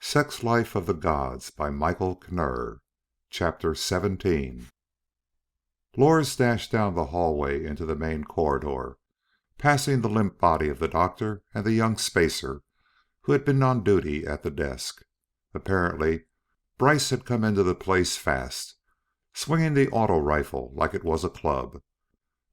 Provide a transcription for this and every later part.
Sex Life of the Gods by Michael Knurr. Chapter 17. Lors dashed down the hallway into the main corridor, passing the limp body of the doctor and the young spacer who had been on duty at the desk. Apparently, Brice had come into the place fast, swinging the auto rifle like it was a club.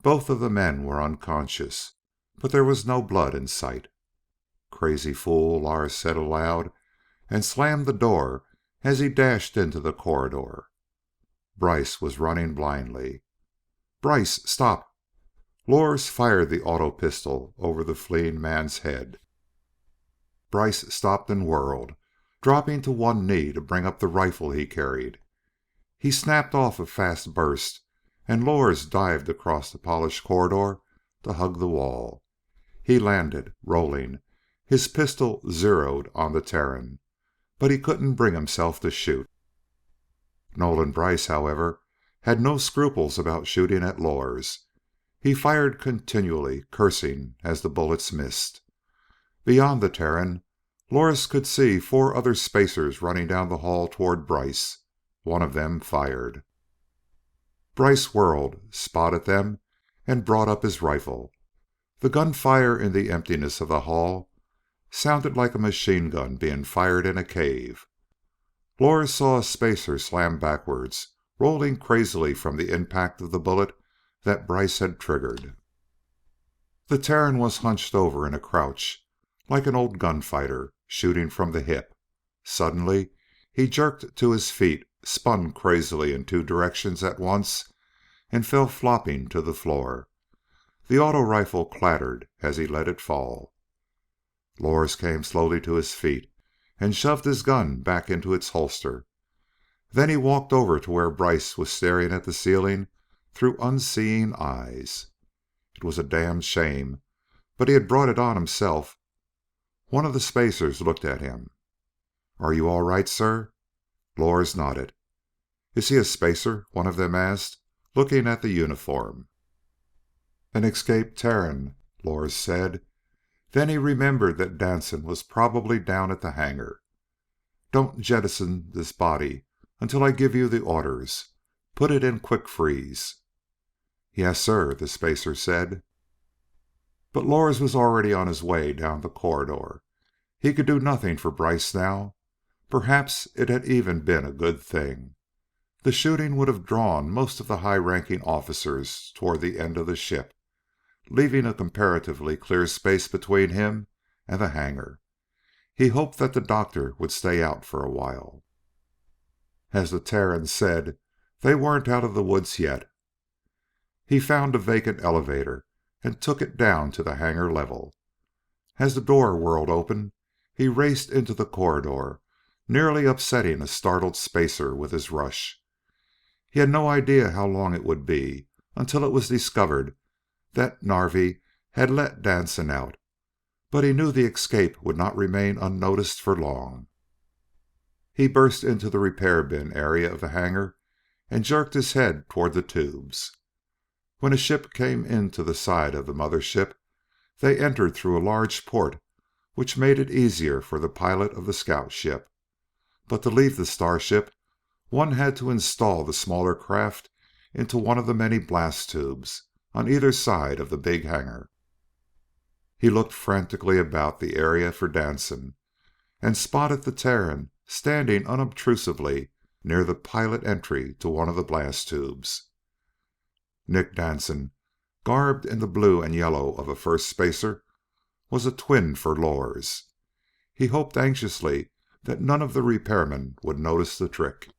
Both of the men were unconscious, but there was no blood in sight. Crazy fool, Lors said aloud, and slammed the door as he dashed into the corridor. Brice was running blindly. "Brice, stop!" Lors fired the auto pistol over the fleeing man's head. Brice stopped and whirled, dropping to one knee to bring up the rifle he carried. He snapped off a fast burst, and Lors dived across the polished corridor to hug the wall. He landed, rolling, his pistol zeroed on the Terran, but he couldn't bring himself to shoot. Nolan Brice, however, had no scruples about shooting at Lors. He fired continually, cursing as the bullets missed. Beyond the Terran, Lors could see four other spacers running down the hall toward Brice. One of them fired. Brice whirled, spotted them, and brought up his rifle. The gunfire in the emptiness of the hall sounded like a machine gun being fired in a cave. Lors saw a spacer slam backwards, rolling crazily from the impact of the bullet that Brice had triggered. The Terran was hunched over in a crouch, like an old gunfighter, shooting from the hip. Suddenly he jerked to his feet, spun crazily in two directions at once, and fell flopping to the floor. The auto rifle clattered as he let it fall. Lors came slowly to his feet and shoved his gun back into its holster. Then he walked over to where Brice was staring at the ceiling through unseeing eyes. It was a damned shame, but he had brought it on himself. One of the spacers looked at him. "Are you all right, sir?" Lors nodded. "Is he a spacer?" one of them asked, looking at the uniform. "An escaped Terran," Lors said. Then he remembered that Danson was probably down at the hangar. "Don't jettison this body until I give you the orders. Put it in quick freeze." "Yes, sir," the spacer said. But Lors was already on his way down the corridor. He could do nothing for Brice now. Perhaps it had even been a good thing. The shooting would have drawn most of the high-ranking officers toward the end of the ship, leaving a comparatively clear space between him and the hangar. He hoped that the doctor would stay out for a while. As the Terran said, they weren't out of the woods yet. He found a vacant elevator and took it down to the hangar level. As the door whirled open, he raced into the corridor, nearly upsetting a startled spacer with his rush. He had no idea how long it would be until it was discovered that Narvi had let Danson out, but he knew the escape would not remain unnoticed for long. He burst into the repair bin area of the hangar and jerked his head toward the tubes. When a ship came into the side of the mother ship, they entered through a large port which made it easier for the pilot of the scout ship. But to leave the starship, one had to install the smaller craft into one of the many blast tubes on either side of the big hangar. He looked frantically about the area for Danson and spotted the Terran standing unobtrusively near the pilot entry to one of the blast tubes. Nick Danson, garbed in the blue and yellow of a first spacer, was a twin for Lors. He hoped anxiously that none of the repairmen would notice the trick.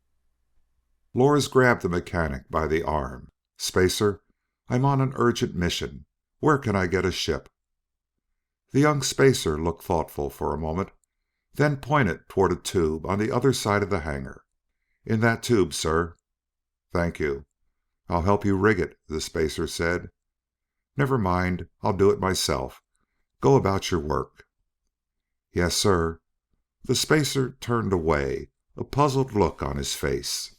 Lors grabbed the mechanic by the arm. "Spacer, I'm on an urgent mission. Where can I get a ship?" The young spacer looked thoughtful for a moment, then pointed toward a tube on the other side of the hangar. "In that tube, sir." "Thank you." "I'll help you rig it," the spacer said. "Never mind, I'll do it myself. Go about your work." "Yes, sir." The spacer turned away, a puzzled look on his face.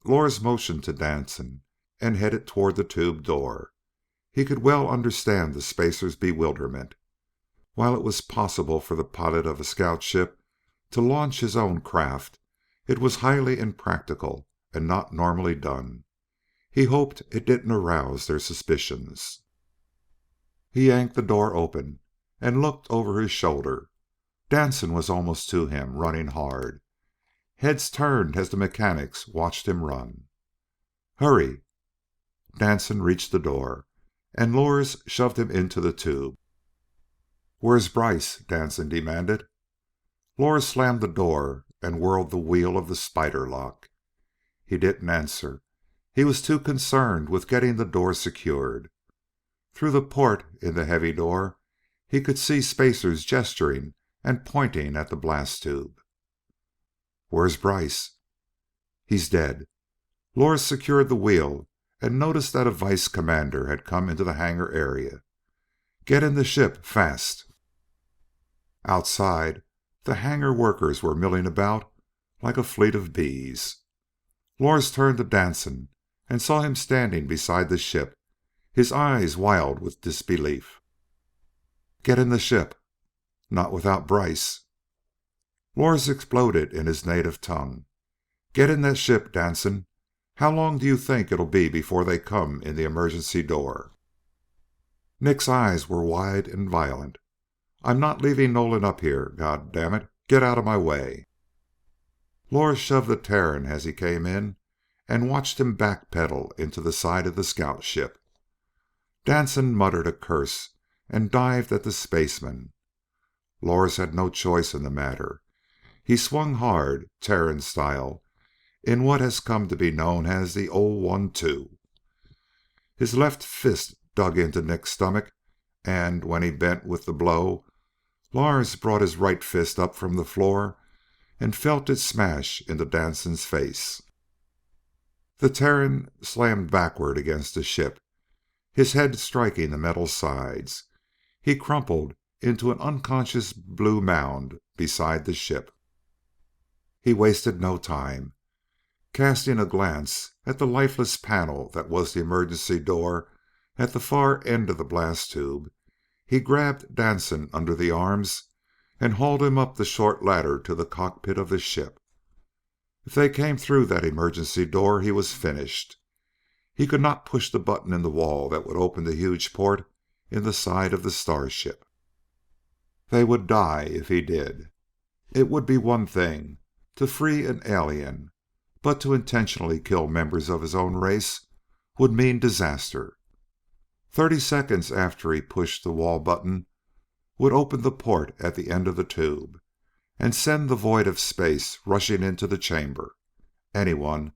Lors motioned to Danson and headed toward the tube door. He could well understand the spacer's bewilderment. While it was possible for the pilot of a scout ship To launch his own craft, it was highly impractical and not normally done. He hoped it didn't arouse their suspicions. He yanked the door open and looked over his shoulder. Danson was almost to him, running hard. Heads turned as the mechanics watched him run. "Hurry!" Danson reached the door, and Lors shoved him into the tube. "Where's Brice?" Danson demanded. Lors slammed the door and whirled the wheel of the spider lock. He didn't answer. He was too concerned with getting the door secured. Through the port in the heavy door, he could see spacers gesturing and pointing at the blast tube. "Where's Brice?" "He's dead." Lors secured the wheel and noticed that a vice commander had come into the hangar area. "Get in the ship, fast." Outside, the hangar workers were milling about like a fleet of bees. Lors turned to Danson and saw him standing beside the ship, his eyes wild with disbelief. "Get in the ship." "Not without Brice." Lors exploded in his native tongue. "Get in that ship, Danson. How long do you think it'll be before they come in the emergency door?" Nick's eyes were wide and violent. "I'm not leaving Nolan up here, God damn it! Get out of my way!" Lors shoved the Terran as he came in and watched him backpedal into the side of the scout ship. Danson muttered a curse and dived at the spaceman. Lors had no choice in the matter. He swung hard, Terran style, in what has come to be known as the 0-1-2. His left fist dug into Nick's stomach, and when he bent with the blow, Lors brought his right fist up from the floor and felt it smash into Danson's face. The Terran slammed backward against the ship, his head striking the metal sides. He crumpled into an unconscious blue mound beside the ship. He wasted no time. Casting a glance at the lifeless panel that was the emergency door at the far end of the blast tube, he grabbed Danson under the arms and hauled him up the short ladder to the cockpit of the ship. If they came through that emergency door, he was finished. He could not push the button in the wall that would open the huge port in the side of the starship. They would die if he did. It would be one thing to free an alien, but to intentionally kill members of his own race would mean disaster. 30 seconds after he pushed the wall button would open the port at the end of the tube and send the void of space rushing into the chamber. Anyone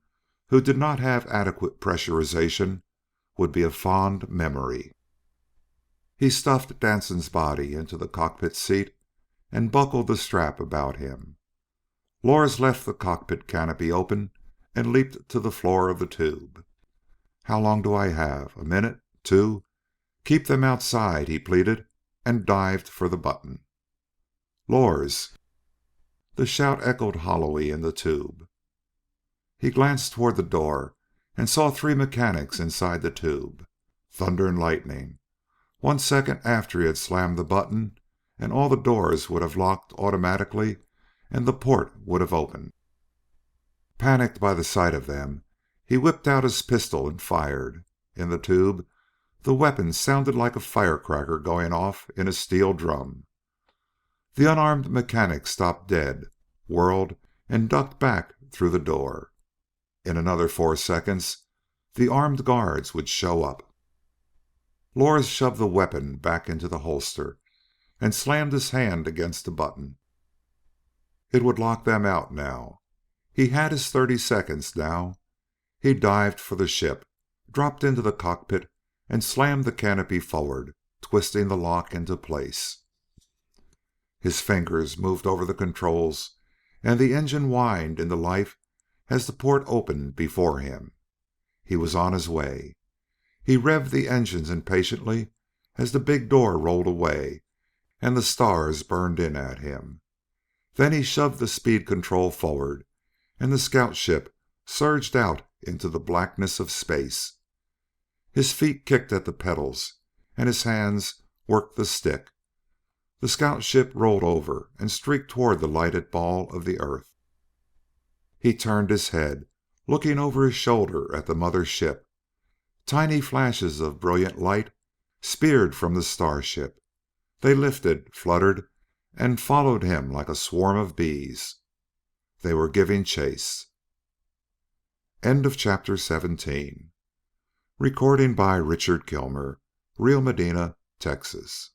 who did not have adequate pressurization would be a fond memory. He stuffed Danson's body into the cockpit seat and buckled the strap about him. Lors left the cockpit canopy open and leaped to the floor of the tube. "How long do I have? A minute? 2? Keep them outside," he pleaded, and dived for the button. "Lors!" The shout echoed hollowly in the tube. He glanced toward the door and saw 3 mechanics inside the tube. Thunder and lightning. 1 second after he had slammed the button, and all the doors would have locked automatically and the port would have opened. Panicked by the sight of them, he whipped out his pistol and fired. In the tube, the weapon sounded like a firecracker going off in a steel drum. The unarmed mechanic stopped dead, whirled, and ducked back through the door. In another 4 seconds, the armed guards would show up. Lors shoved the weapon back into the holster and slammed his hand against the button. It would lock them out now. He had his 30 seconds now. He dived for the ship, dropped into the cockpit, and slammed the canopy forward, twisting the lock into place. His fingers moved over the controls, and the engine whined into life as the port opened before him. He was on his way. He revved the engines impatiently as the big door rolled away and the stars burned in at him. Then he shoved the speed control forward, and the scout ship surged out into the blackness of space. His feet kicked at the pedals, and his hands worked the stick. the scout ship rolled over and streaked toward the lighted ball of the Earth. He turned his head, looking over his shoulder at the mother ship. Tiny flashes of brilliant light speared from the starship. They lifted, fluttered, and followed him like a swarm of bees. They were giving chase. End of chapter 17. Recording by Richard Kilmer, Rio Medina, Texas.